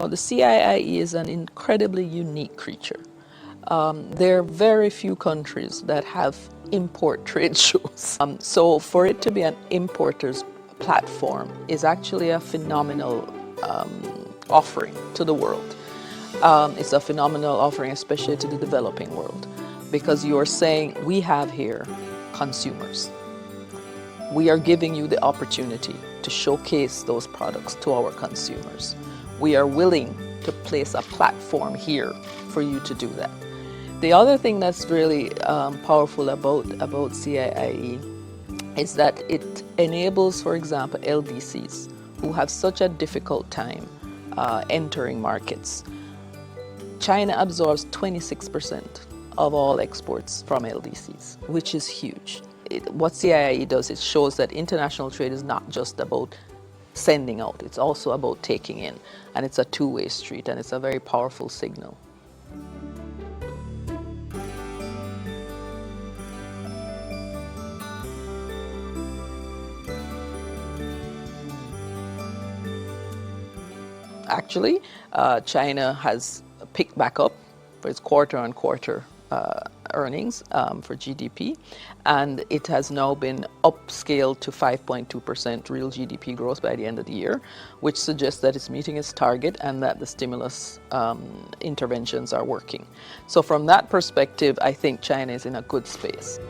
Well, the CIIE is an incredibly unique creature. There are very few countries that have import trade shows. So for it to be an importer's platform is actually a phenomenal offering to the world. It's a phenomenal offering especially to the developing world, because you are saying we have here consumers. We are giving you the opportunity to showcase those products to our consumers. We are willing to place a platform here for you to do that. The other thing that's really powerful about CIIE is that it enables, for example, LDCs who have such a difficult time entering markets. China absorbs 26% of all exports from LDCs, which is huge. What CIIE does, it shows that international trade is not just about sending out, it's also about taking in. And it's a two-way street, and it's a very powerful signal. Actually, China has picked back up for its quarter-on-quarter earnings for GDP, and it has now been upscaled to 5.2% real GDP growth by the end of the year, which suggests that it's meeting its target and that the stimulus interventions are working. So from that perspective, I think China is in a good space.